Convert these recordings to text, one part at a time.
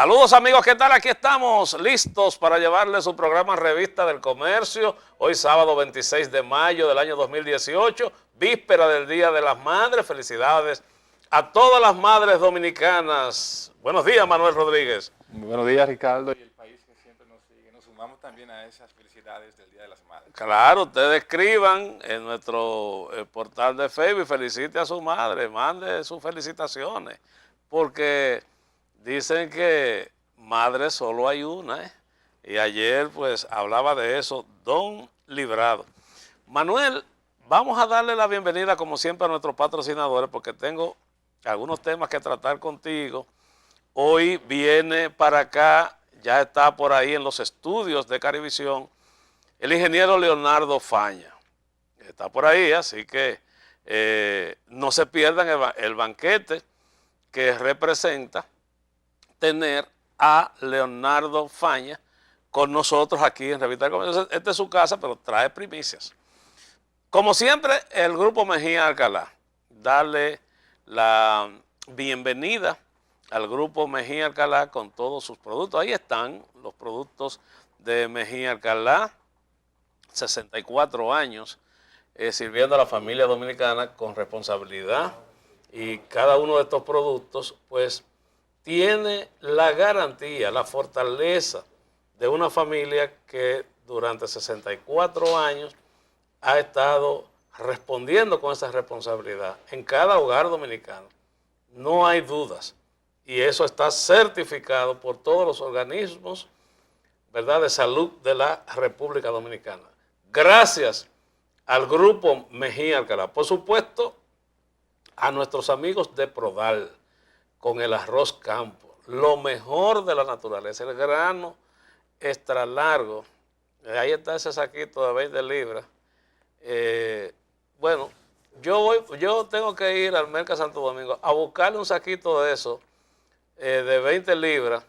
Saludos amigos, ¿qué tal? Aquí estamos listos para llevarles su programa Revista del Comercio. Hoy sábado 26 de mayo del año 2018, víspera del Día de las Madres. Felicidades a todas las madres dominicanas. Buenos días, Manuel Rodríguez. Muy buenos días, Ricardo, y el país que siempre nos sigue. Nos sumamos también a esas felicidades del Día de las Madres. Claro, ustedes escriban en nuestro portal de Facebook y felicite a su madre, mande sus felicitaciones, porque dicen que madre solo hay una, ¿eh? Y ayer pues hablaba de eso Don Librado. Manuel, vamos a darle la bienvenida como siempre a nuestros patrocinadores porque tengo algunos temas que tratar contigo. Hoy viene para acá, ya está por ahí en los estudios de Carivisión, el ingeniero Leonardo Faña. Está por ahí, así que no se pierdan el banquete que representa tener a Leonardo Faña con nosotros aquí en Revista del Comercio. Esta es su casa, pero trae primicias. Como siempre, el Grupo Mejía Alcalá. Darle la bienvenida al Grupo Mejía Alcalá con todos sus productos. Ahí están los productos de Mejía Alcalá, 64 años, sirviendo a la familia dominicana con responsabilidad. Y cada uno de estos productos, pues, tiene la garantía, la fortaleza de una familia que durante 64 años ha estado respondiendo con esa responsabilidad en cada hogar dominicano. No hay dudas. Y eso está certificado por todos los organismos, ¿verdad?, de salud de la República Dominicana. Gracias al Grupo Mejía Alcalá. Por supuesto, a nuestros amigos de Prodal, con el arroz campo, lo mejor de la naturaleza, el grano extra largo. Ahí está ese saquito de 20 libras. Bueno, yo tengo que ir al Mercado Santo Domingo a buscarle un saquito de eso, de 20 libras,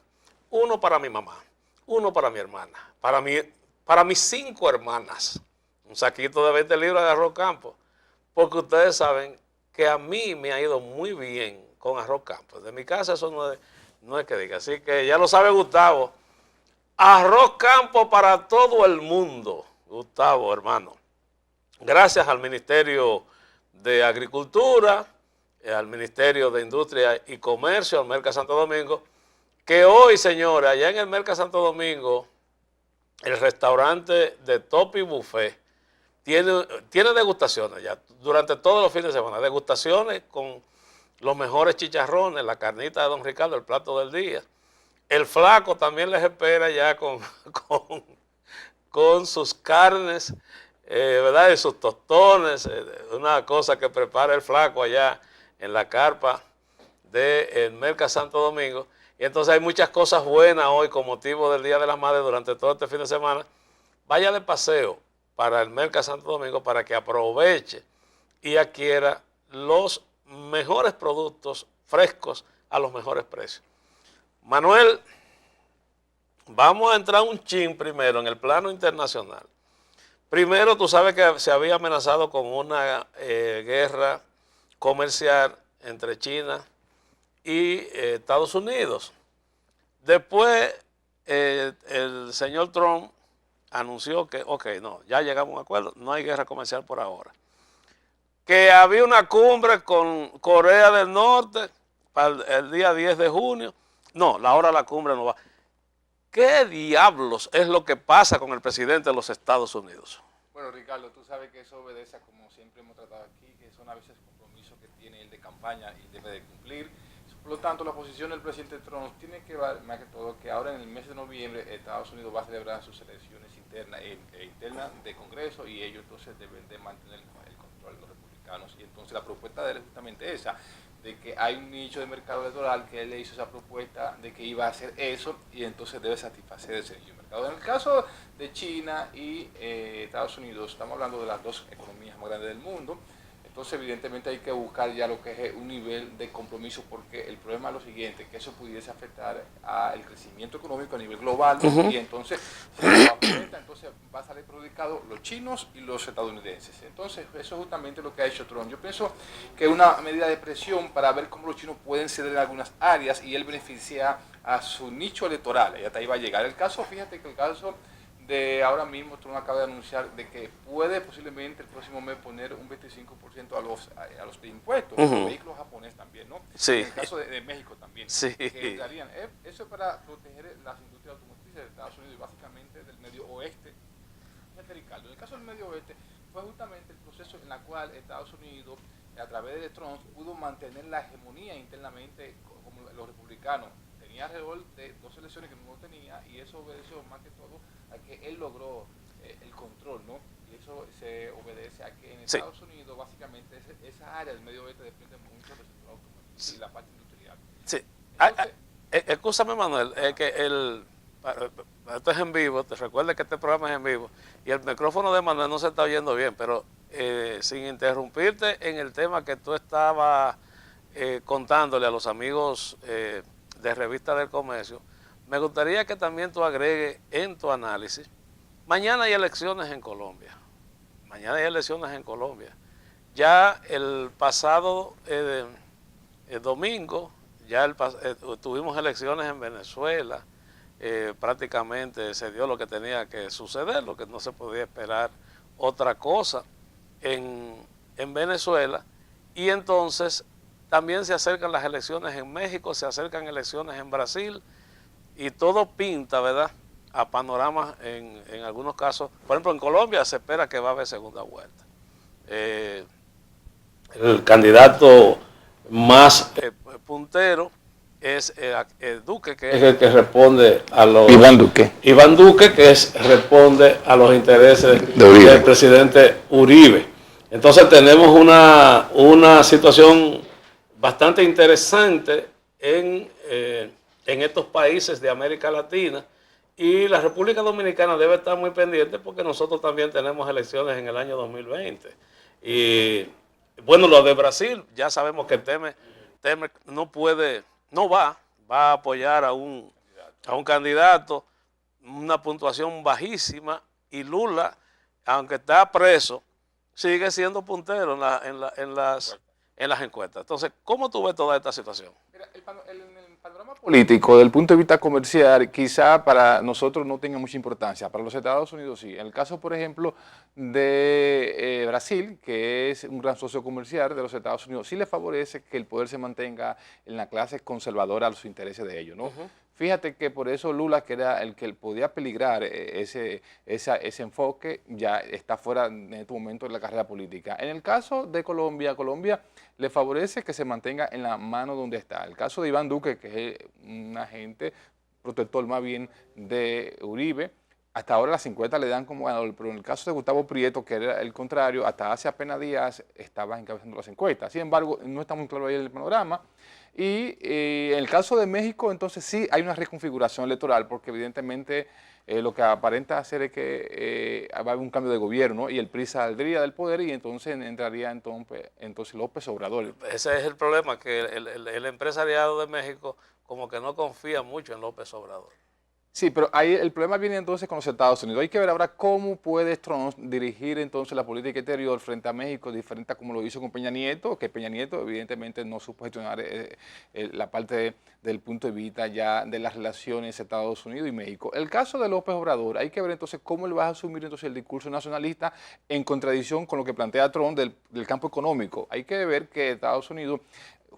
uno para mi mamá, uno para mi hermana, para mis 5 hermanas, un saquito de 20 libras de arroz campo, porque ustedes saben que a mí me ha ido muy bien con arroz campo. De mi casa eso no es que diga. Así que ya lo sabe Gustavo. Arroz campo para todo el mundo, Gustavo, hermano. Gracias al Ministerio de Agricultura, al Ministerio de Industria y Comercio, al Mercado Santo Domingo, que hoy, señores, allá en el Mercado Santo Domingo, el restaurante de Topi Buffet tiene degustaciones ya durante todos los fines de semana, degustaciones con los mejores chicharrones, la carnita de Don Ricardo, el plato del día. El flaco también les espera ya con sus carnes, ¿verdad? Y sus tostones, una cosa que prepara el flaco allá en la carpa del Mercado Santo Domingo. Y entonces hay muchas cosas buenas hoy con motivo del Día de las Madres durante todo este fin de semana. Vaya de paseo para el Mercado Santo Domingo para que aproveche y adquiera los mejores productos frescos a los mejores precios. Manuel, vamos a entrar un chin primero en el plano internacional. Primero, tú sabes que se había amenazado con una guerra comercial entre China y Estados Unidos. Después, el señor Trump anunció que, no, ya llegamos a un acuerdo, no hay guerra comercial por ahora. Que había una cumbre con Corea del Norte para el día 10 de junio. No, la cumbre no va. ¿Qué diablos es lo que pasa con el presidente de los Estados Unidos? Bueno, Ricardo, tú sabes que eso obedece, como siempre hemos tratado aquí, que son a veces compromisos que tiene él de campaña y debe de cumplir. Por lo tanto, la posición del presidente Trump tiene que ver, más que todo, que ahora en el mes de noviembre Estados Unidos va a celebrar sus elecciones internas de Congreso y ellos entonces deben de mantener el control de los republicanos. Y entonces la propuesta de él es justamente esa, de que hay un nicho de mercado electoral que él le hizo esa propuesta de que iba a hacer eso y entonces debe satisfacer ese nicho de mercado. En el caso de China y Estados Unidos, estamos hablando de las dos economías más grandes del mundo. Entonces, evidentemente hay que buscar ya lo que es un nivel de compromiso, porque el problema es lo siguiente, que eso pudiese afectar al crecimiento económico a nivel global, y entonces, si lo afecta, entonces va a salir perjudicado los chinos y los estadounidenses. Entonces, eso es justamente lo que ha hecho Trump. Yo pienso que es una medida de presión para ver cómo los chinos pueden ceder en algunas áreas y él beneficia a su nicho electoral, y hasta ahí va a llegar. El caso, fíjate que el caso de ahora mismo, Trump acaba de anunciar de que puede posiblemente el próximo mes poner un 25% a los de impuestos, los vehículos japoneses también, ¿no? Sí. En el caso de México también. Sí. Que darían, eso es para proteger las industrias automotrices de Estados Unidos y básicamente del medio oeste. Fíjate, Ricardo, en el caso del medio oeste fue justamente el proceso en el cual Estados Unidos, a través de Trump, pudo mantener la hegemonía internamente como los republicanos. Tenía alrededor de 2 elecciones que no tenía, y eso obedeció más que todo a que él logró el control, ¿no? Y eso se obedece a que en Estados Unidos básicamente esa área del medio oeste depende mucho del sector automotriz y la parte industrial. Sí. Entonces, Escúchame, Manuel, es que esto es en vivo, te recuerda que este programa es en vivo y el micrófono de Manuel no se está oyendo bien, pero sin interrumpirte en el tema que tú estabas contándole a los amigos de Revista del Comercio, me gustaría que también tú agregues en tu análisis, mañana hay elecciones en Colombia, ya el pasado domingo, tuvimos elecciones en Venezuela, prácticamente se dio lo que tenía que suceder, lo que no se podía esperar otra cosa en Venezuela, y entonces también se acercan las elecciones en México, se acercan elecciones en Brasil, y todo pinta, ¿verdad?, a panoramas en algunos casos. Por ejemplo, en Colombia se espera que va a haber segunda vuelta. El candidato más puntero es Duque, que es el que responde a los... Iván Duque. Iván Duque, que responde a los intereses del presidente Uribe. Entonces tenemos una situación bastante interesante en estos países de América Latina, y la República Dominicana debe estar muy pendiente porque nosotros también tenemos elecciones en el año 2020. Y bueno, lo de Brasil, ya sabemos que Temer no va a apoyar a un candidato, una puntuación bajísima, y Lula, aunque está preso, sigue siendo puntero en las encuestas. Entonces, ¿cómo tú ves toda esta situación? Mira, el panorama político, desde el punto de vista comercial, quizá para nosotros no tenga mucha importancia, para los Estados Unidos sí. En el caso, por ejemplo, de Brasil, que es un gran socio comercial de los Estados Unidos, sí le favorece que el poder se mantenga en la clase conservadora a los intereses de ellos, ¿no? Fíjate que por eso Lula, que era el que podía peligrar ese enfoque, ya está fuera en este momento de la carrera política. En el caso de Colombia le favorece que se mantenga en la mano donde está. El caso de Iván Duque, que es un agente protector más bien de Uribe, hasta ahora las encuestas le dan como ganador, pero en el caso de Gustavo Prieto, que era el contrario, hasta hace apenas días estaba encabezando las encuestas. Sin embargo, no está muy claro ahí el panorama. Y en el caso de México, entonces sí hay una reconfiguración electoral, porque evidentemente lo que aparenta hacer es que va a haber un cambio de gobierno y el PRI saldría del poder, y entonces entraría entonces López Obrador. Ese es el problema, que el empresariado de México como que no confía mucho en López Obrador. Sí, pero ahí el problema viene entonces con los Estados Unidos. Hay que ver ahora cómo puede Trump dirigir entonces la política exterior frente a México, diferente a como lo hizo con Peña Nieto, que Peña Nieto evidentemente no supo gestionar la parte del punto de vista ya de las relaciones Estados Unidos y México. El caso de López Obrador, hay que ver entonces cómo él va a asumir entonces el discurso nacionalista en contradicción con lo que plantea Trump del campo económico. Hay que ver que Estados Unidos,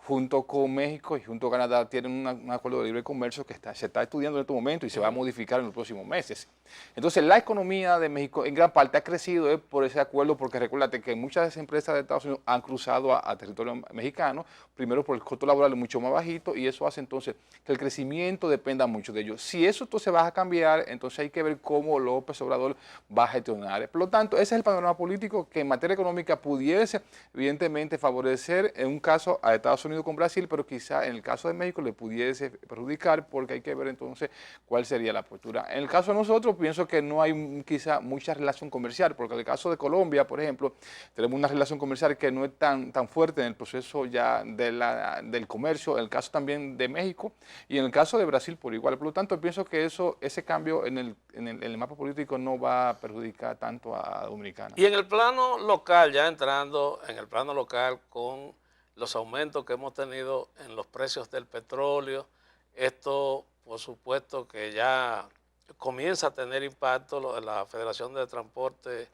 junto con México y junto con Canadá, tienen un acuerdo de libre comercio que se está estudiando en este momento y se va a modificar en los próximos meses. Entonces, la economía de México en gran parte ha crecido por ese acuerdo, porque recuérdate que muchas empresas de Estados Unidos han cruzado a territorio mexicano, primero por el costo laboral mucho más bajito, y eso hace entonces que el crecimiento dependa mucho de ellos. Si eso entonces va a cambiar, entonces hay que ver cómo López Obrador va a gestionar. Por lo tanto, ese es el panorama político que en materia económica pudiese evidentemente favorecer en un caso a Estados Unidos con Brasil, pero quizá en el caso de México le pudiese perjudicar, porque hay que ver entonces cuál sería la postura. En el caso de nosotros, pienso que no hay quizá mucha relación comercial, porque en el caso de Colombia, por ejemplo, tenemos una relación comercial que no es tan fuerte en el proceso ya del comercio, en el caso también de México, y en el caso de Brasil por igual. Por lo tanto, pienso que ese cambio en el mapa político no va a perjudicar tanto a Dominicana. Y en el plano local, ya entrando en el plano local con los aumentos que hemos tenido en los precios del petróleo, esto por supuesto que ya comienza a tener impacto la Federación de Transporte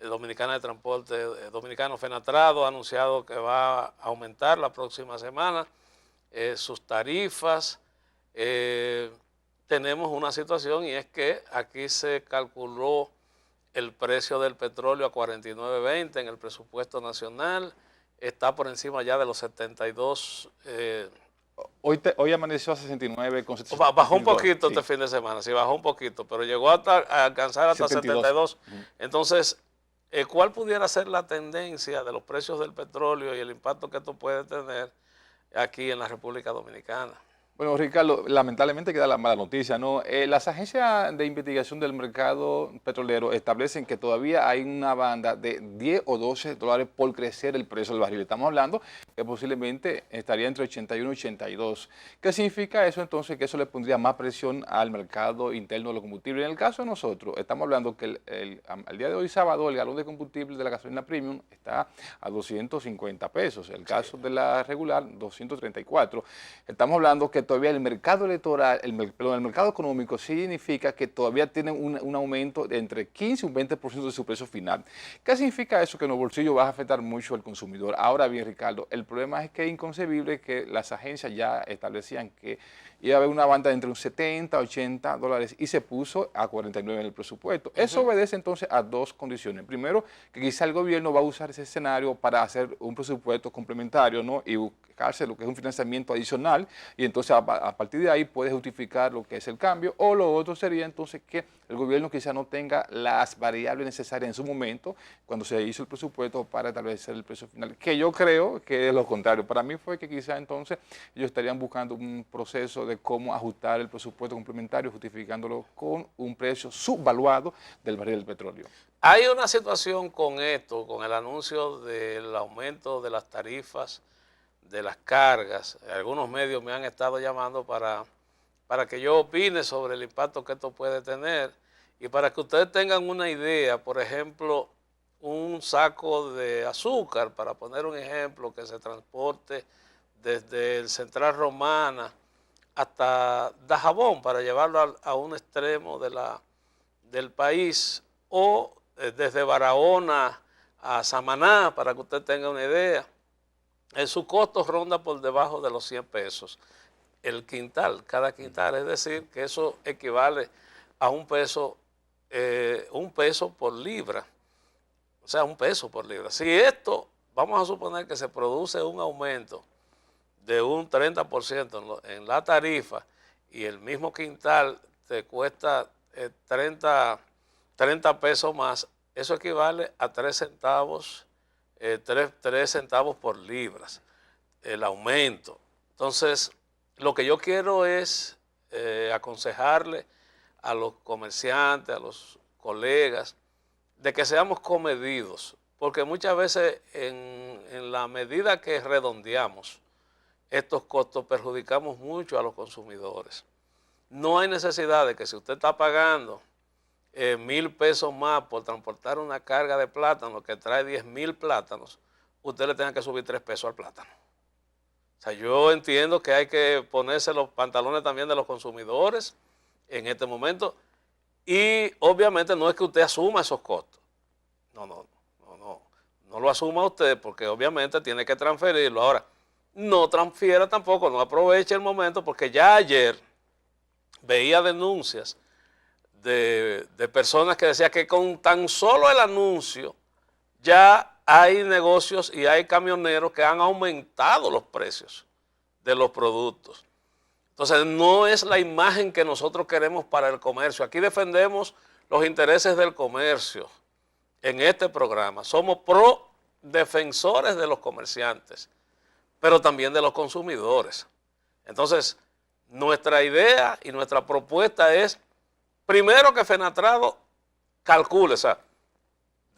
Dominicana de Transporte Dominicano, FENATRADO, ha anunciado que va a aumentar la próxima semana sus tarifas. Tenemos una situación, y es que aquí se calculó el precio del petróleo a 49.20 en el presupuesto nacional, está por encima ya de los 72. Hoy amaneció a 69,7. Bajó un poquito sí. Este fin de semana, sí, bajó un poquito, pero llegó a alcanzar hasta 72. Entonces, ¿cuál pudiera ser la tendencia de los precios del petróleo y el impacto que esto puede tener aquí en la República Dominicana? Bueno, Ricardo, lamentablemente queda la mala noticia, ¿no? Las agencias de investigación del mercado petrolero establecen que todavía hay una banda de 10 o 12 dólares por crecer el precio del barril. Estamos hablando que posiblemente estaría entre 81 y 82. ¿Qué significa eso entonces? Que eso le pondría más presión al mercado interno de los combustibles. En el caso de nosotros, estamos hablando que al día de hoy, sábado, el galón de combustible de la gasolina premium está a 250 pesos. El caso de la regular, 234. Estamos hablando que todavía el mercado electoral, el mercado económico significa que todavía tienen un aumento de entre 15 y un 20% de su precio final. ¿Qué significa eso? Que en los bolsillos va a afectar mucho al consumidor. Ahora bien, Ricardo, el problema es que es inconcebible que las agencias ya establecían que iba a haber una banda de entre un 70 a 80 dólares y se puso a 49 en el presupuesto. Eso obedece entonces a dos condiciones. Primero, que quizá el gobierno va a usar ese escenario para hacer un presupuesto complementario, ¿no? Y buscarse lo que es un financiamiento adicional, y entonces a partir de ahí puede justificar lo que es el cambio. O lo otro sería entonces que el gobierno quizá no tenga las variables necesarias en su momento cuando se hizo el presupuesto para establecer el precio final, que yo creo que es lo contrario. Para mí fue que quizá entonces ellos estarían buscando un proceso de cómo ajustar el presupuesto complementario, justificándolo con un precio subvaluado del barril del petróleo. Hay una situación con esto, con el anuncio del aumento de las tarifas de las cargas. Algunos medios me han estado llamando para que yo opine sobre el impacto que esto puede tener, y para que ustedes tengan una idea. Por ejemplo, un saco de azúcar, para poner un ejemplo, que se transporte desde el Central Romana hasta Dajabón para llevarlo a un extremo del país, o desde Barahona a Samaná, para que usted tenga una idea. Su costo ronda por debajo de los 100 pesos el quintal, cada quintal. Es decir, que eso equivale a un peso por libra. O sea, un peso por libra. Si esto, vamos a suponer que se produce un aumento de un 30% en la tarifa, y el mismo quintal te cuesta 30 pesos más, eso equivale a 3 centavos, 3 centavos por libras, el aumento. Entonces, lo que yo quiero es aconsejarle a los comerciantes, a los colegas, de que seamos comedidos, porque muchas veces en la medida que redondeamos estos costos, perjudicamos mucho a los consumidores. No hay necesidad de que, si usted está pagando 1,000 pesos más por transportar una carga de plátano que trae 10,000 plátanos, usted le tenga que subir 3 pesos al plátano. O sea, yo entiendo que hay que ponerse los pantalones también de los consumidores en este momento, y obviamente no es que usted asuma esos costos. No lo asuma usted, porque obviamente tiene que transferirlo. Ahora, no transfiera tampoco, no aproveche el momento, porque ya ayer veía denuncias de personas que decían que con tan solo el anuncio ya hay negocios y hay camioneros que han aumentado los precios de los productos. Entonces, no es la imagen que nosotros queremos para el comercio. Aquí defendemos los intereses del comercio en este programa. Somos defensores de los comerciantes, pero también de los consumidores. Entonces, nuestra idea y nuestra propuesta es, primero, que FENATRADO calcule, o sea,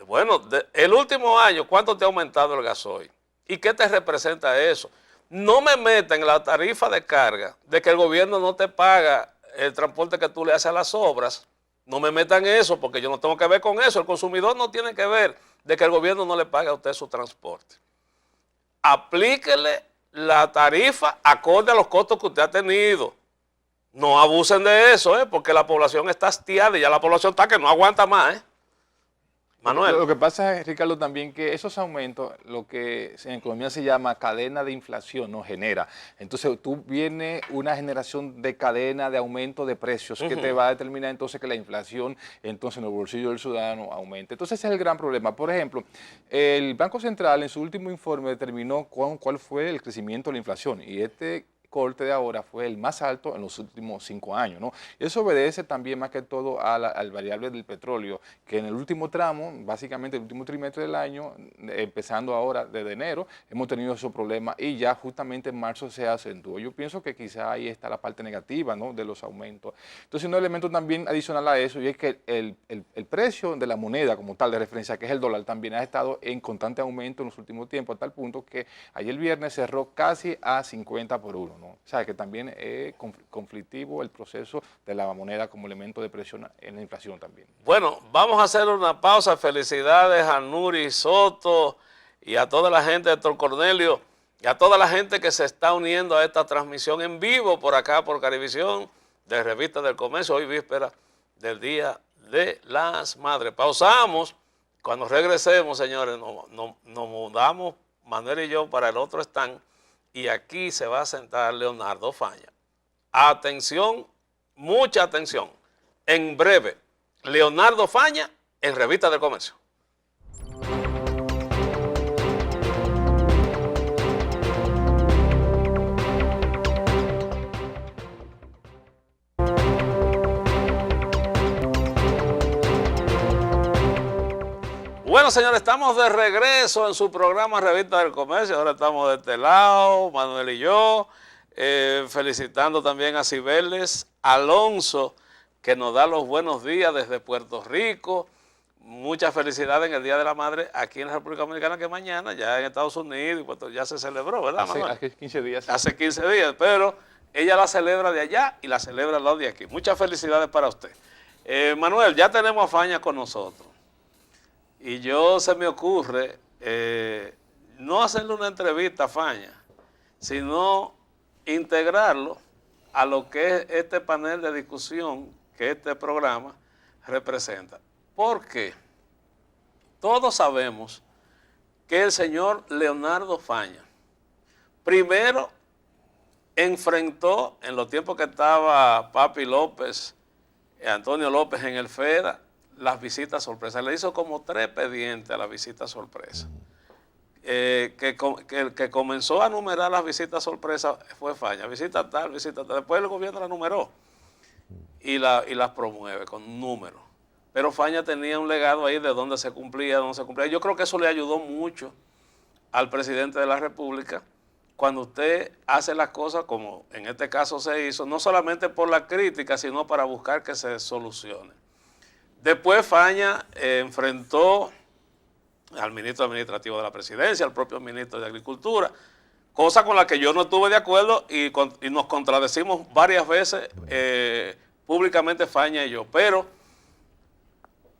bueno, el último año, ¿cuánto te ha aumentado el gasoil? ¿Y qué te representa eso? No me metan en la tarifa de carga de que el gobierno no te paga el transporte que tú le haces a las obras. No me metan eso, porque yo no tengo que ver con eso. El consumidor no tiene que ver de que el gobierno no le pague a usted su transporte. Aplíquele la tarifa acorde a los costos que usted ha tenido. No abusen de eso, porque la población está hastiada y ya la población está que no aguanta más, Manuel. Lo que pasa es, Ricardo, también que esos aumentos, lo que en economía se llama cadena de inflación, no genera. Entonces, tú viene una generación de cadena de aumento de precios que te va a determinar entonces que la inflación, entonces en el bolsillo del ciudadano aumente. Entonces, ese es el gran problema. Por ejemplo, el Banco Central en su último informe determinó cuál fue el crecimiento de la inflación y este corte de ahora fue el más alto en los últimos 5 años, ¿no? Eso obedece también más que todo al variable del petróleo, que en el último tramo, básicamente el último trimestre del año, empezando ahora desde enero, hemos tenido esos problemas y ya justamente en marzo se acentuó. Yo pienso que quizá ahí está la parte negativa, ¿no?, de los aumentos. Entonces, un elemento también adicional a eso, y es que el precio de la moneda como tal de referencia, que es el dólar, también ha estado en constante aumento en los últimos tiempos, a tal punto que ayer viernes cerró casi a 50 por 1, ¿no? O sea, que también es conflictivo el proceso de la moneda como elemento de presión en la inflación también. Bueno, vamos a hacer una pausa. Felicidades a Nuri Soto y a toda la gente de Héctor Cornelio y a toda la gente que se está uniendo a esta transmisión en vivo por acá, por Carivisión, de Revista del Comercio, hoy víspera del Día de las Madres. Pausamos. Cuando regresemos, señores, nos mudamos, Manuel y yo, para el otro stand. Y aquí se va a sentar Leonardo Faña. Atención, mucha atención. En breve, Leonardo Faña en Revista del Comercio. Bueno, señores, estamos de regreso en su programa Revista del Comercio. Ahora estamos de este lado, Manuel y yo, felicitando también a Cibeles Alonso, que nos da los buenos días desde Puerto Rico. Muchas felicidades en el Día de la Madre aquí en la República Dominicana, que mañana ya en Estados Unidos y Puerto, ya se celebró, ¿verdad, Manuel? Hace 15 días. Hace 15 días, pero ella la celebra de allá y la celebra al lado de aquí. Muchas felicidades para usted. Manuel, ya tenemos a Faña con nosotros. Y se me ocurre no hacerle una entrevista a Faña, sino integrarlo a lo que es este panel de discusión que este programa representa. Porque todos sabemos que el señor Leonardo Faña primero enfrentó, en los tiempos que estaba Papi López, Antonio López en el FEDA, las visitas sorpresas. Le hizo como 3 expedientes a la visita sorpresa. El que comenzó a numerar las visitas sorpresas fue Faña. Visita tal, visita tal. Después el gobierno la numeró y las promueve con números. Pero Faña tenía un legado ahí de dónde se cumplía, dónde se cumplía. Yo creo que eso le ayudó mucho al presidente de la República cuando usted hace las cosas como en este caso se hizo, no solamente por la crítica, sino para buscar que se solucione. Después Faña enfrentó al ministro administrativo de la presidencia, al propio ministro de Agricultura, cosa con la que yo no estuve de acuerdo y nos contradecimos varias veces públicamente Faña y yo, pero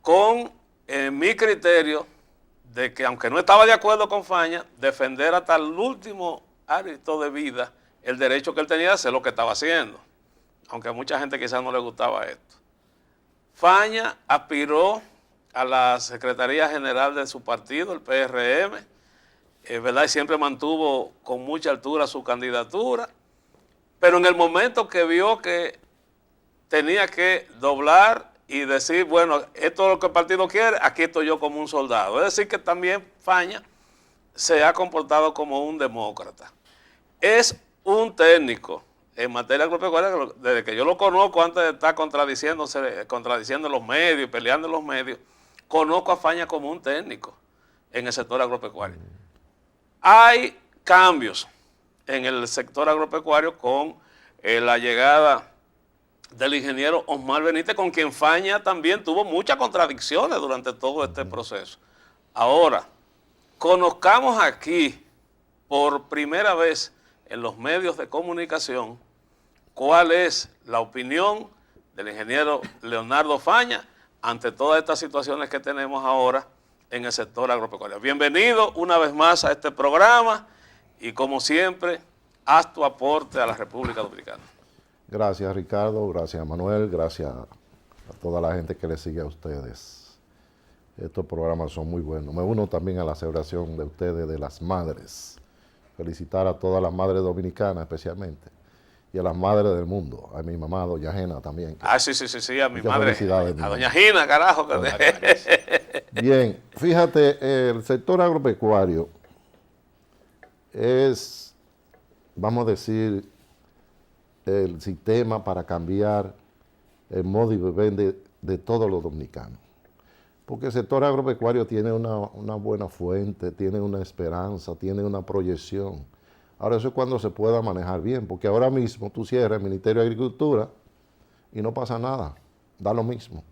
con mi criterio de que aunque no estaba de acuerdo con Faña, defender hasta el último hálito de vida el derecho que él tenía de hacer lo que estaba haciendo, aunque a mucha gente quizás no le gustaba esto. Faña aspiró a la Secretaría General de su partido, el PRM, ¿verdad? Y siempre mantuvo con mucha altura su candidatura, pero en el momento que vio que tenía que doblar y decir, bueno, esto es lo que el partido quiere, aquí estoy yo como un soldado. Es decir, que también Faña se ha comportado como un demócrata. Es un técnico en materia agropecuaria, desde que yo lo conozco, antes de estar contradiciendo en los medios, peleando en los medios, conozco a Faña como un técnico en el sector agropecuario. Hay cambios en el sector agropecuario con la llegada del ingeniero Osmar Benítez, con quien Faña también tuvo muchas contradicciones durante todo este proceso. Ahora, conozcamos aquí por primera vez en los medios de comunicación cuál es la opinión del ingeniero Leonardo Faña ante todas estas situaciones que tenemos ahora en el sector agropecuario. Bienvenido una vez más a este programa y como siempre, haz tu aporte a la República Dominicana. Gracias Ricardo, gracias Manuel, gracias a toda la gente que le sigue a ustedes. Estos programas son muy buenos. Me uno también a la celebración de ustedes de las madres. Felicitar a todas las madres dominicanas especialmente y a las madres del mundo. A mi mamá, doña Gena también. Sí, a mi Muchas madre, felicidades, a doña Gina, carajo. Bien, fíjate, el sector agropecuario es, vamos a decir, el sistema para cambiar el modo de vivir de todos los dominicanos. Porque el sector agropecuario tiene una buena fuente, tiene una esperanza, tiene una proyección. Ahora eso es cuando se pueda manejar bien, porque ahora mismo tú cierras el Ministerio de Agricultura y no pasa nada, da lo mismo.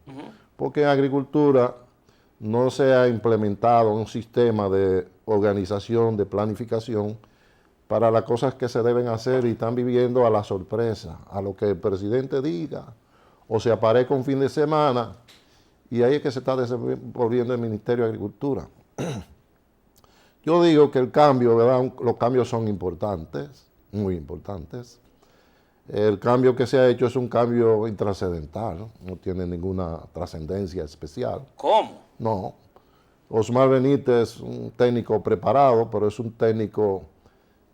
Porque en agricultura no se ha implementado un sistema de organización, de planificación para las cosas que se deben hacer y están viviendo a la sorpresa, a lo que el presidente diga, o se aparezca un fin de semana, y ahí es que se está desenvolviendo el Ministerio de Agricultura. Yo digo que el cambio, ¿verdad? Los cambios son importantes, muy importantes. El cambio que se ha hecho es un cambio intrascendental, no tiene ninguna trascendencia especial. ¿Cómo? No. Osmar Benítez es un técnico preparado, pero es un técnico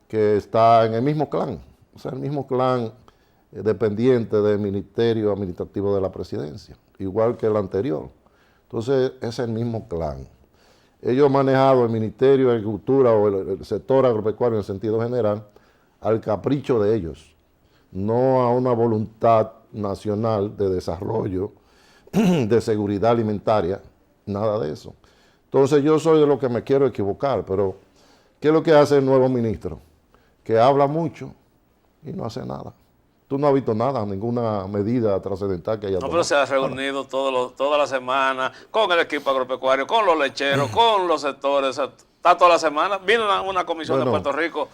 que está en el mismo clan, o sea, el mismo clan dependiente del Ministerio Administrativo de la Presidencia, igual que el anterior. Entonces, es el mismo clan. Ellos han manejado el Ministerio de Agricultura o el sector agropecuario en sentido general al capricho de ellos, no a una voluntad nacional de desarrollo, de seguridad alimentaria, nada de eso. Entonces, yo soy de los que me quiero equivocar, pero ¿qué es lo que hace el nuevo ministro? Que habla mucho y no hace nada. Tú no has visto nada, ninguna medida trascendental que haya tomado. No, pero se ha reunido toda la semana con el equipo agropecuario, con los lecheros, con los sectores. Está toda la semana. Vino una comisión de Puerto Rico.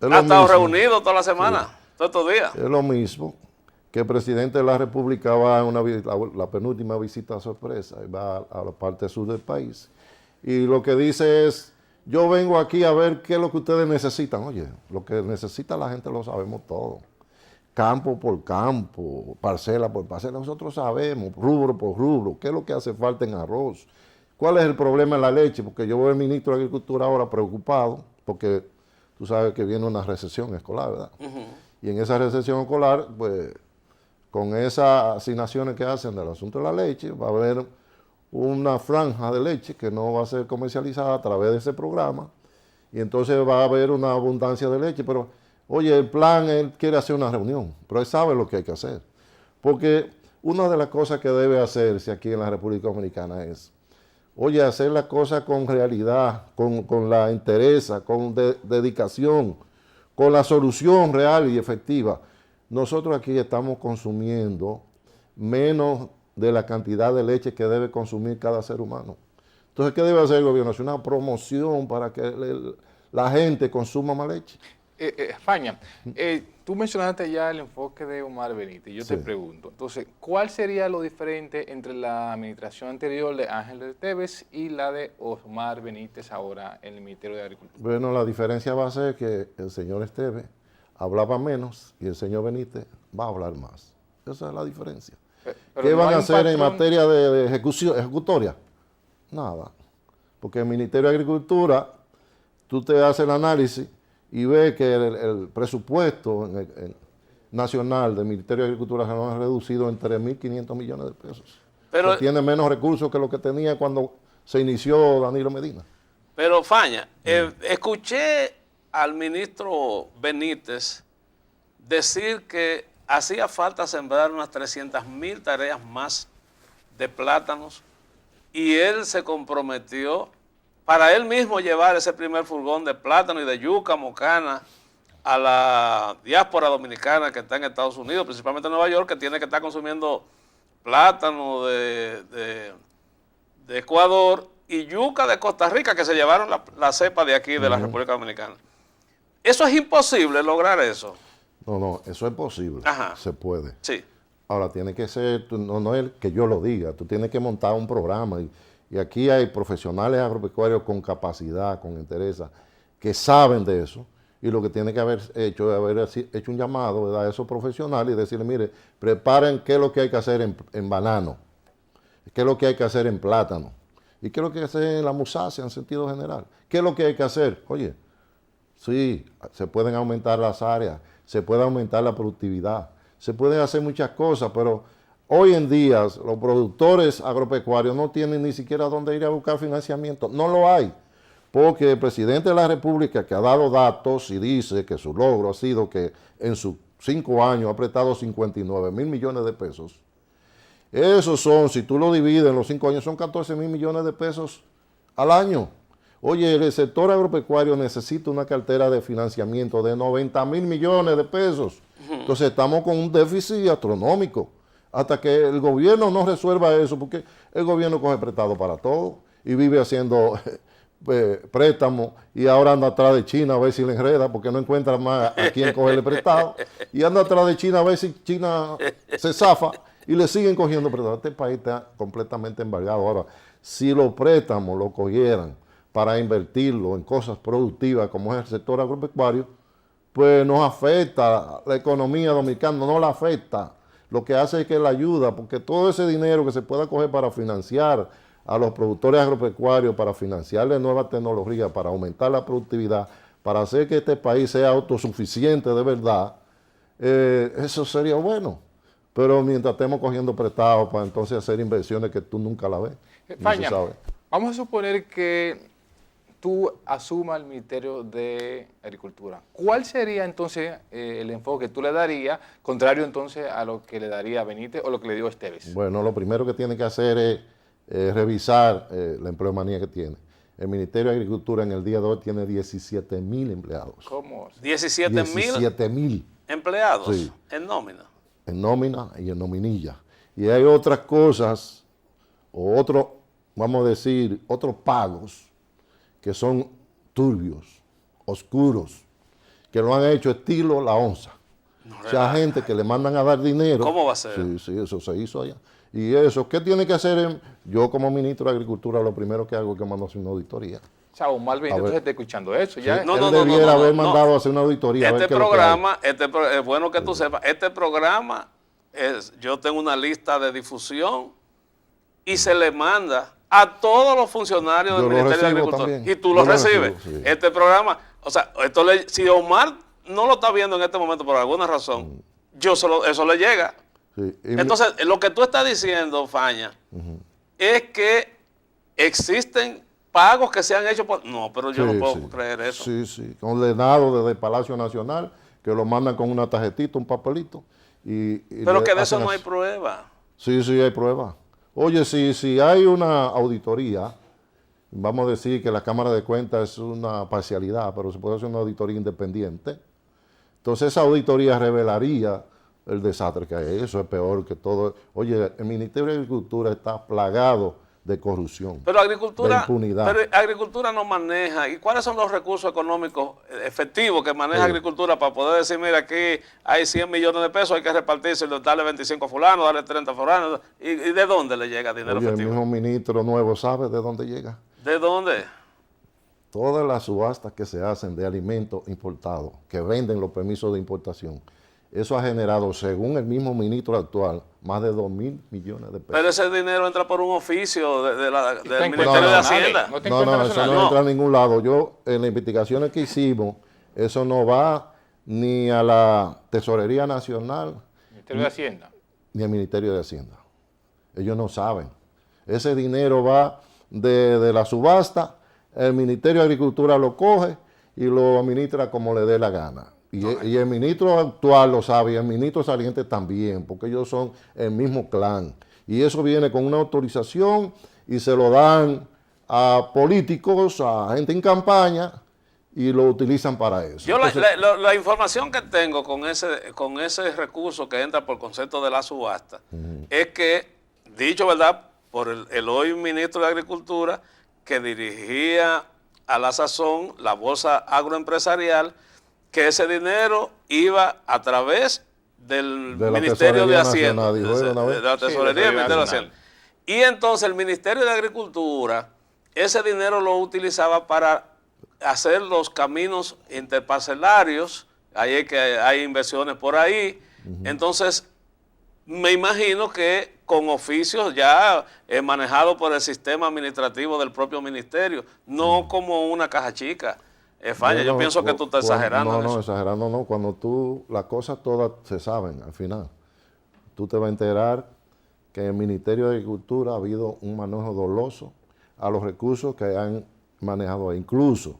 Ha estado reunido toda la semana, todos estos días. Es lo mismo que el presidente de la República va a la penúltima visita sorpresa, y va a la parte sur del país. Y lo que dice es, yo vengo aquí a ver qué es lo que ustedes necesitan. Oye, lo que necesita la gente lo sabemos todo. Campo por campo, parcela por parcela, nosotros sabemos, rubro por rubro, qué es lo que hace falta en arroz, cuál es el problema en la leche, porque yo veo al ministro de Agricultura ahora preocupado, porque tú sabes que viene una recesión escolar, ¿verdad? Y en esa recesión escolar, pues, con esas asignaciones que hacen del asunto de la leche, va a haber una franja de leche que no va a ser comercializada a través de ese programa, y entonces va a haber una abundancia de leche, pero oye, el plan, él quiere hacer una reunión, pero él sabe lo que hay que hacer. Porque una de las cosas que debe hacerse aquí en la República Dominicana es, oye, hacer las cosas con realidad, con la entereza, con dedicación, con la solución real y efectiva. Nosotros aquí estamos consumiendo menos de la cantidad de leche que debe consumir cada ser humano. Entonces, ¿qué debe hacer el gobierno? Hacer una promoción para que la gente consuma más leche. Faña, tú mencionaste ya el enfoque de Omar Benítez. Yo te pregunto, entonces, ¿cuál sería lo diferente entre la administración anterior de Ángel Esteves y la de Omar Benítez ahora en el Ministerio de Agricultura? Bueno, la diferencia va a ser que el señor Esteves hablaba menos y el señor Benítez va a hablar más. Esa es la diferencia. ¿Qué van a hacer en materia de ejecutoria? Nada. Porque el Ministerio de Agricultura, tú te haces el análisis y ve que el presupuesto nacional del Ministerio de Agricultura se ha reducido en 3.500 millones de pesos. Pero tiene menos recursos que lo que tenía cuando se inició Danilo Medina. Pero Faña, escuché al ministro Benítez decir que hacía falta sembrar unas 300.000 tareas más de plátanos y él se comprometió para él mismo llevar ese primer furgón de plátano y de yuca mocana a la diáspora dominicana que está en Estados Unidos, principalmente en Nueva York, que tiene que estar consumiendo plátano de Ecuador y yuca de Costa Rica, que se llevaron la cepa de aquí, de la República Dominicana. ¿Eso es imposible lograr eso? No, eso es posible. Ajá. Se puede. Sí. Ahora, tiene que ser, no es que yo lo diga, tú tienes que montar un programa y aquí hay profesionales agropecuarios con capacidad, con interés, que saben de eso Y lo que tiene que haber hecho es haber hecho un llamado, ¿verdad?, a esos profesionales y decirle, mire, preparen qué es lo que hay que hacer en banano, qué es lo que hay que hacer en plátano, y qué es lo que hay que hacer en la musácea en sentido general. ¿Qué es lo que hay que hacer? Oye, sí, se pueden aumentar las áreas, se puede aumentar la productividad, se pueden hacer muchas cosas, pero hoy en día los productores agropecuarios no tienen ni siquiera dónde ir a buscar financiamiento. No lo hay, porque el presidente de la República, que ha dado datos y dice que su logro ha sido que en sus 5 años ha prestado 59.000 millones de pesos. Esos son, si tú lo divides en los 5 años, son 14.000 millones de pesos al año. Oye, el sector agropecuario necesita una cartera de financiamiento de 90.000 millones de pesos. Entonces estamos con un déficit astronómico. Hasta que el gobierno no resuelva eso, porque el gobierno coge prestado para todo y vive haciendo préstamos y ahora anda atrás de China a ver si le enreda, porque no encuentra más a quién cogerle prestado. Y anda atrás de China a ver si China se zafa y le siguen cogiendo prestado. Este país está completamente embargado. Ahora, si los préstamos lo cogieran para invertirlo en cosas productivas como es el sector agropecuario, pues nos afecta la economía dominicana, no la afecta. Lo que hace es que la ayuda, porque todo ese dinero que se pueda coger para financiar a los productores agropecuarios, para financiarles nuevas tecnologías, para aumentar la productividad, para hacer que este país sea autosuficiente de verdad, eso sería bueno. Pero mientras estemos cogiendo prestados para entonces hacer inversiones que tú nunca la ves. Faña, vamos a suponer que tú asumas el Ministerio de Agricultura. ¿Cuál sería entonces el enfoque que tú le darías, contrario entonces a lo que le daría Benítez o lo que le dio Esteves? Bueno, lo primero que tiene que hacer es revisar la empleomanía que tiene. El Ministerio de Agricultura en el día de hoy tiene 17.000 empleados. ¿Cómo? ¿17.000 empleados? Sí. En nómina. En nómina y en nominilla. Y hay otras cosas, o otros, vamos a decir, otros pagos que son turbios, oscuros, que lo han hecho estilo la onza. No, o sea, gente que le mandan a dar dinero. ¿Cómo va a ser? Sí, sí, eso se hizo allá. Y eso, ¿qué tiene que hacer? Yo como ministro de Agricultura, lo primero que hago es que mando a hacer una auditoría. O sea, Omar Benítez está escuchando eso. Sí, Ya. él debiera haber mandado a hacer una auditoría. Este programa, es bueno que tú sepas, este programa, yo tengo una lista de difusión y se le manda a todos los funcionarios del Ministerio de Agricultura. También. Y tú lo recibes. Sí. Este programa, o sea, si Omar no lo está viendo en este momento por alguna razón, eso le llega. Sí. Entonces, lo que tú estás diciendo, Faña, es que existen pagos que se han hecho por... No, pero yo no puedo creer eso. Sí, sí, ordenado desde el Palacio Nacional, que lo mandan con una tarjetita, un papelito. Pero que de eso no hay prueba. Sí, sí, hay prueba. Oye, si hay una auditoría, vamos a decir que la Cámara de Cuentas es una parcialidad, pero se puede hacer una auditoría independiente, entonces esa auditoría revelaría el desastre que hay. Eso es peor que todo. Oye, el Ministerio de Agricultura está plagado de corrupción, pero Agricultura, de impunidad. Pero Agricultura no maneja. ¿Y cuáles son los recursos económicos efectivos que maneja Agricultura para poder decir, mira, aquí hay 100 millones de pesos, hay que repartirse, darle 25 a fulano, darle 30 a fulano? ¿Y de dónde le llega dinero efectivo? El mismo ministro nuevo sabe de dónde llega. ¿De dónde? Todas las subastas que se hacen de alimentos importados, que venden los permisos de importación, eso ha generado, según el mismo ministro actual, más de 2.000 millones de pesos. Pero ese dinero entra por un oficio del Ministerio de Hacienda. No, eso no entra a ningún lado. En las investigaciones que hicimos, eso no va ni a la Tesorería Nacional, Ministerio de Hacienda, ni al Ministerio de Hacienda. Ellos no saben. Ese dinero va de la subasta, el Ministerio de Agricultura lo coge y lo administra como le dé la gana. Y el ministro actual lo sabe, y el ministro saliente también, porque ellos son el mismo clan. Y eso viene con una autorización y se lo dan a políticos, a gente en campaña, y lo utilizan para eso. Yo entonces, la información que tengo con ese recurso que entra por concepto de la subasta, es que, dicho verdad, por el hoy ministro de Agricultura, que dirigía a la sazón la bolsa agroempresarial, que ese dinero iba a través del Ministerio de Hacienda, de la Tesorería del Ministerio de Hacienda. Y entonces el Ministerio de Agricultura, ese dinero lo utilizaba para hacer los caminos interparcelarios, ahí es que hay inversiones por ahí. Entonces, me imagino que con oficios ya manejados por el sistema administrativo del propio ministerio, no como una caja chica. Falla, yo pienso que tú estás exagerando. No, exagerando no. Cuando las cosas todas se saben al final. Tú te vas a enterar que en el Ministerio de Agricultura ha habido un manejo doloso a los recursos que han manejado ahí. Incluso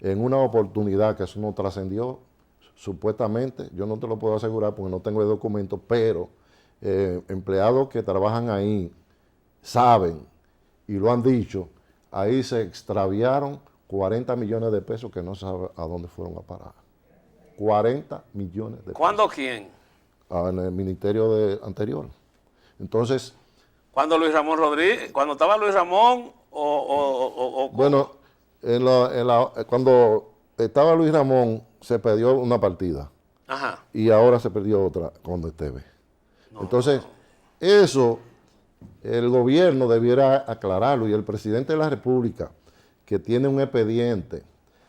en una oportunidad que eso no trascendió, supuestamente, yo no te lo puedo asegurar porque no tengo el documento, pero empleados que trabajan ahí saben y lo han dicho, ahí se extraviaron 40 millones de pesos que no se sabe a dónde fueron a parar. 40 millones de pesos. ¿Cuándo quién? En el ministerio anterior. Entonces... ¿Cuándo Luis Ramón Rodríguez? ¿Cuando estaba Luis Ramón bueno, cuando estaba Luis Ramón se perdió una partida. Ajá. Y ahora se perdió otra cuando Esteve. Entonces, eso el gobierno debiera aclararlo y el presidente de la República, que tiene un expediente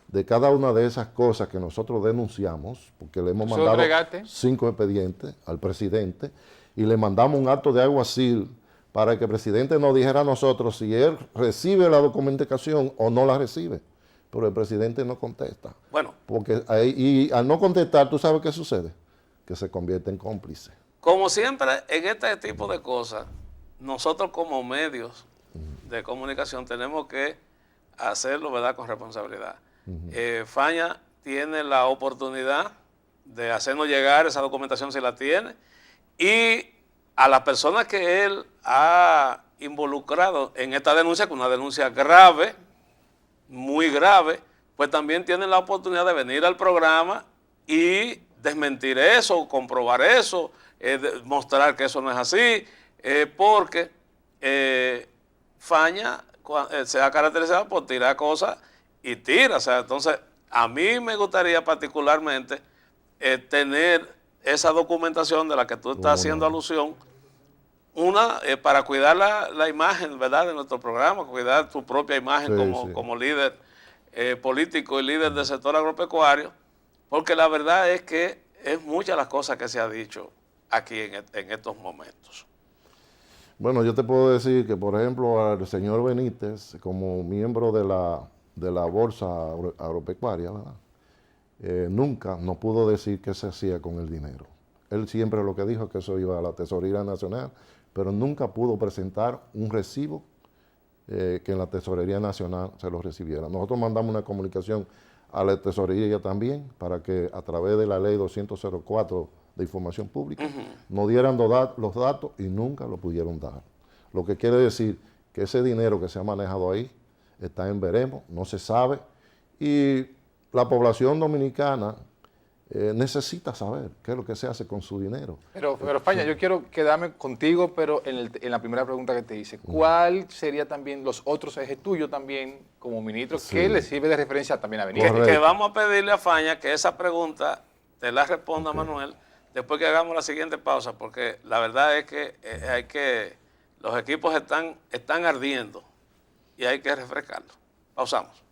de cada una de esas cosas que nosotros denunciamos, porque le hemos mandado 5 expedientes al presidente y le mandamos un acto de alguacil para que el presidente nos dijera a nosotros si él recibe la documentación o no la recibe. Pero el presidente no contesta. Bueno. Y al no contestar, ¿tú sabes qué sucede? Que se convierte en cómplice. Como siempre, en este tipo de cosas, nosotros como medios de comunicación tenemos que hacerlo, ¿verdad?, con responsabilidad. Falla tiene la oportunidad de hacernos llegar esa documentación si la tiene, y a las personas que él ha involucrado en esta denuncia, que es una denuncia grave, muy grave, pues también tienen la oportunidad de venir al programa y desmentir eso, comprobar eso, mostrar que eso no es así, porque Falla se ha caracterizado por tirar cosas y tira. O sea, entonces, a mí me gustaría particularmente tener esa documentación de la que tú estás haciendo alusión, para cuidar la imagen, ¿verdad?, de nuestro programa, cuidar tu propia imagen como líder político y líder del sector agropecuario, porque la verdad es que es muchas las cosas que se ha dicho aquí en estos momentos. Bueno, yo te puedo decir que, por ejemplo, al señor Benítez, como miembro de la Bolsa Agropecuaria, ¿verdad?, nunca nos pudo decir qué se hacía con el dinero. Él siempre lo que dijo es que eso iba a la Tesorería Nacional, pero nunca pudo presentar un recibo que en la Tesorería Nacional se lo recibiera. Nosotros mandamos una comunicación a la Tesorería también para que a través de la Ley 204 de Información Pública nos dieran los datos y nunca lo pudieron dar. Lo que quiere decir que ese dinero que se ha manejado ahí está en veremos, no se sabe, y la población dominicana necesita saber qué es lo que se hace con su dinero. Pero Falla, yo quiero quedarme contigo, pero en la primera pregunta que te hice, ¿cuál sería también los otros ejes tuyos también como ministro que le sirve de referencia también a Benítez? Que vamos a pedirle a Falla que esa pregunta te la responda Manuel después que hagamos la siguiente pausa, porque la verdad es que los equipos están ardiendo y hay que refrescarlos. Pausamos.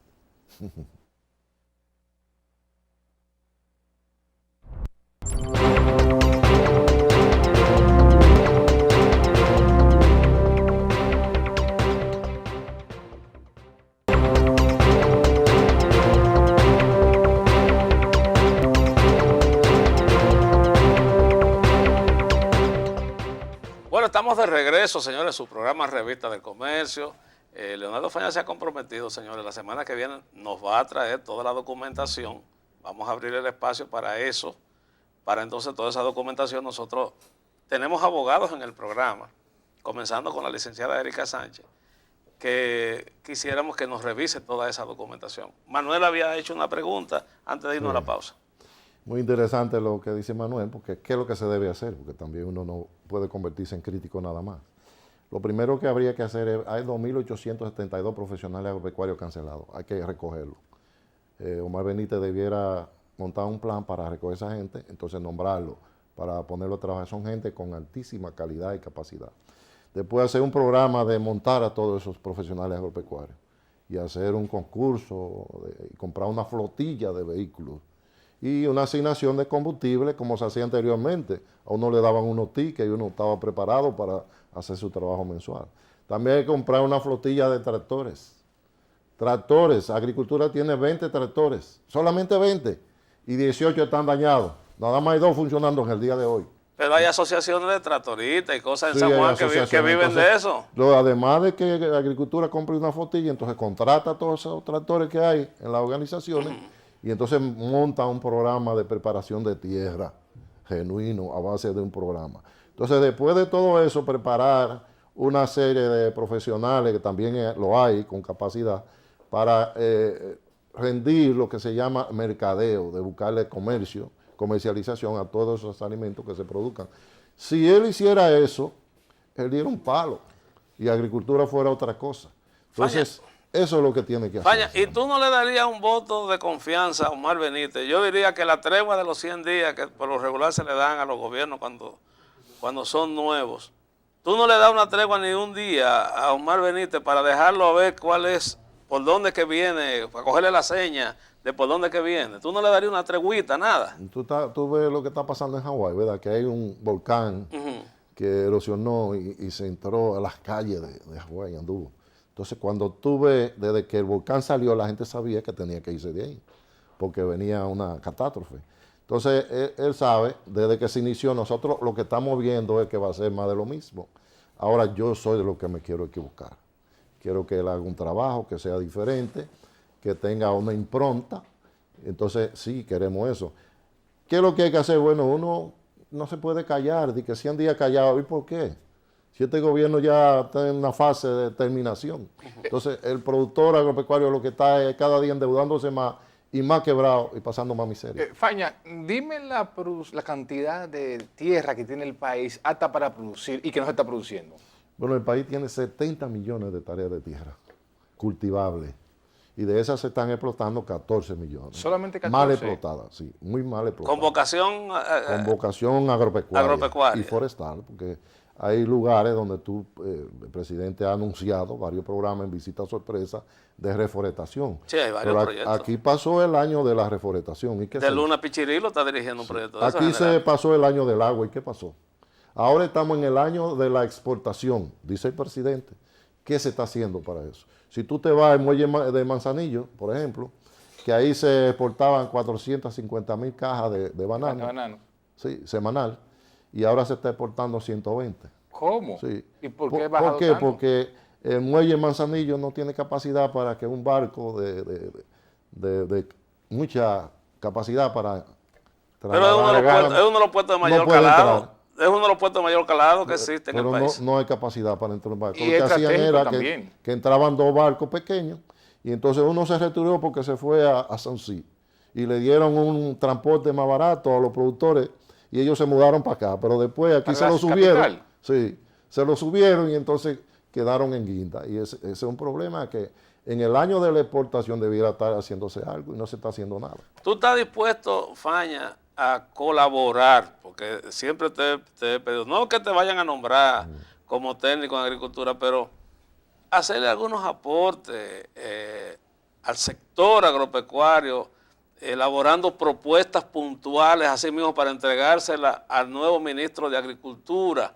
Bueno, estamos de regreso, señores, su programa Revista del Comercio. Leonardo Falla se ha comprometido, señores, la semana que viene nos va a traer toda la documentación. Vamos a abrir el espacio para eso, para entonces toda esa documentación. Nosotros tenemos abogados en el programa, comenzando con la licenciada Erika Sánchez, que quisiéramos que nos revise toda esa documentación. Manuel había hecho una pregunta antes de irnos a la pausa. Muy interesante lo que dice Manuel, porque ¿qué es lo que se debe hacer? Porque también uno no puede convertirse en crítico nada más. Lo primero que habría que hacer es, hay 2.872 profesionales agropecuarios cancelados, hay que recogerlos. Omar Benítez debiera montar un plan para recoger a esa gente, entonces nombrarlo para ponerlo a trabajar. Son gente con altísima calidad y capacidad. Después hacer un programa de montar a todos esos profesionales agropecuarios y hacer un concurso, y comprar una flotilla de vehículos y una asignación de combustible como se hacía anteriormente. A uno le daban unos tickets y uno estaba preparado para hacer su trabajo mensual. También hay que comprar una flotilla de tractores. Tractores, agricultura tiene 20 tractores, solamente 20, y 18 están dañados. Nada más hay 2 funcionando en el día de hoy. Pero hay asociaciones de tractoristas y cosas en Sí, San hay Juan que asociaciones. viven Entonces, de eso. Además de que la agricultura compre una flotilla, entonces contrata a todos esos tractores que hay en las organizaciones y entonces monta un programa de preparación de tierra genuino a base de un programa. Entonces, después de todo eso, preparar una serie de profesionales, que también lo hay con capacidad, para rendir lo que se llama mercadeo, de buscarle comercio, comercialización a todos esos alimentos que se produzcan. Si él hiciera eso, él diera un palo y agricultura fuera otra cosa. Entonces, eso es lo que tiene que hacer. Faña, ¿y tú no le darías un voto de confianza a Omar Benítez? Yo diría que la tregua de los 100 días que por lo regular se le dan a los gobiernos cuando son nuevos, tú no le das una tregua ni un día a Omar Benítez para dejarlo a ver cuál es, por dónde que viene, para cogerle la seña de por dónde que viene. Tú no le darías una treguita, nada. Tú ves lo que está pasando en Hawái, ¿verdad? Que hay un volcán que erosionó y se entró a las calles de Hawái, anduvo. Entonces, cuando tú ves, desde que el volcán salió, la gente sabía que tenía que irse de ahí, porque venía una catástrofe. Entonces, él sabe, desde que se inició, nosotros lo que estamos viendo es que va a ser más de lo mismo. Ahora, yo soy de lo que me quiero equivocar. Quiero que él haga un trabajo que sea diferente, que tenga una impronta. Entonces, sí, queremos eso. ¿Qué es lo que hay que hacer? Bueno, uno no se puede callar, de que 100 días callado. ¿Y por qué? Si este gobierno ya está en una fase de terminación. Entonces, el productor agropecuario lo que está es cada día endeudándose más y más quebrado y pasando más miseria. Faña, dime la cantidad de tierra que tiene el país apta para producir y que no se está produciendo. Bueno, el país tiene 70 millones de hectáreas de tierra cultivables y de esas se están explotando 14 millones. ¿Solamente 14? Mal explotadas, sí, muy mal explotadas. Con vocación... Con vocación agropecuaria y forestal, porque hay lugares donde el presidente ha anunciado varios programas en visita sorpresa de reforestación. Sí, hay varios proyectos. Aquí pasó el año de la reforestación. ¿Y qué de Luna Pichirilo está dirigiendo un proyecto de Aquí se pasó el año del agua. ¿Y qué pasó? Ahora estamos en el año de la exportación, dice el presidente. ¿Qué se está haciendo para eso? Si tú te vas al muelle de Manzanillo, por ejemplo, que ahí se exportaban 450,000 cajas de bananos, sí, semanal, y ahora se está exportando 120. ¿Cómo? Sí. ¿Y por qué bajado ¿Por qué? tanto? Porque el muelle Manzanillo no tiene capacidad para que un barco de mucha capacidad para... Pero es uno de los puestos de mayor calado. Es uno de los puestos de mayor calado que existe en el país. No hay capacidad para entrar un barco. Y lo que hacían era también. que entraban 2 barcos pequeños y entonces uno se retiró porque se fue a Sancy y le dieron un transporte más barato a los productores y ellos se mudaron para acá. Pero después aquí se lo subieron. Capital. Sí, se lo subieron y entonces quedaron en guinda. Y ese es un problema que en el año de la exportación debiera estar haciéndose algo y no se está haciendo nada. ¿Tú estás dispuesto, Faña, a colaborar? Porque siempre te he pedido, no que te vayan a nombrar como técnico en agricultura, pero hacerle algunos aportes al sector agropecuario, elaborando propuestas puntuales, así mismo para entregárselas al nuevo ministro de Agricultura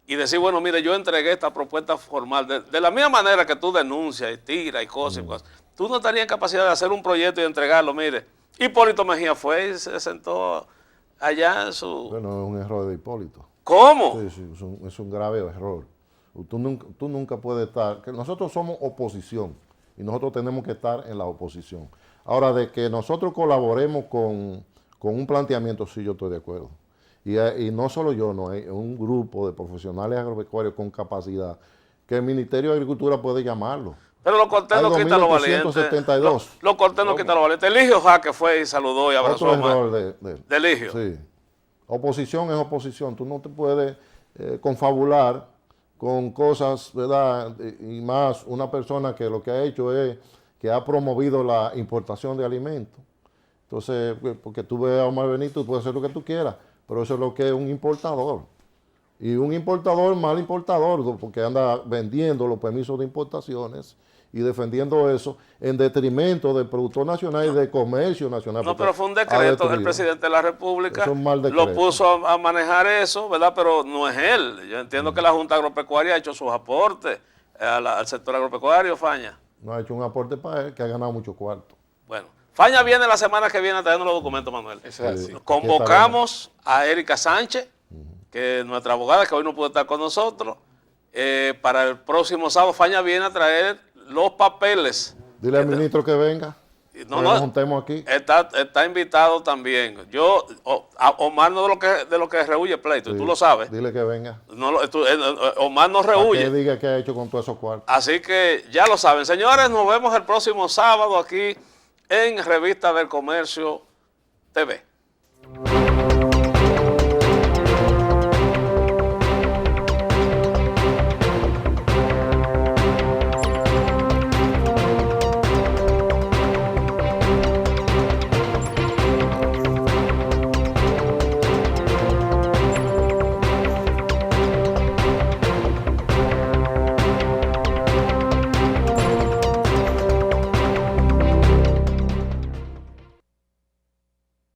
y decir, bueno, mire, yo entregué esta propuesta formal, de la misma manera que tú denuncias y tiras y cosas y cosas. Tú no estarías en capacidad de hacer un proyecto y entregarlo, mire. Hipólito Mejía fue y se sentó allá en su... Bueno, es un error de Hipólito. ¿Cómo? Sí, es un grave error. Tú nunca puedes estar... Que nosotros somos oposición y nosotros tenemos que estar en la oposición. Ahora, de que nosotros colaboremos con un planteamiento, sí, yo estoy de acuerdo. Y no solo yo, no hay un grupo de profesionales agropecuarios con capacidad que el Ministerio de Agricultura puede llamarlo. Pero los Cortés no quitan los valientes. Los Cortés no quitan los valientes. Eligio Jaque fue y saludó y abrazó a Omar. De Eligio. Sí. Oposición es oposición. Tú no te puedes confabular con cosas, ¿verdad? Y más una persona que lo que ha hecho es que ha promovido la importación de alimentos. Entonces, porque tú ves a Omar Benito, tú puedes hacer lo que tú quieras, pero eso es lo que es un importador. Y un importador, mal importador, porque anda vendiendo los permisos de importaciones y defendiendo eso en detrimento del productor nacional y del comercio nacional. No, pero fue un decreto del presidente de la República, Es un mal decreto. lo puso a manejar eso, ¿verdad? Pero no es él. Yo entiendo que la Junta Agropecuaria ha hecho sus aportes al sector agropecuario, Faña. No ha hecho un aporte para él, que ha ganado mucho cuarto. Bueno, Faña viene la semana que viene a traernos los documentos, Manuel. Eso es así. Convocamos a Erika Sánchez, que es nuestra abogada, que hoy no pudo estar con nosotros. Para el próximo sábado, Faña viene a traer los papeles. Dile al ministro que venga. No, nos juntemos aquí. Está invitado también. Omar no de lo que rehuye pleito, Sí, tú lo sabes. Dile que venga. Omar no Para rehuye. que diga qué ha hecho con todos esos cuartos. Así que ya lo saben. Señores, nos vemos el próximo sábado aquí en Revista del Comercio TV.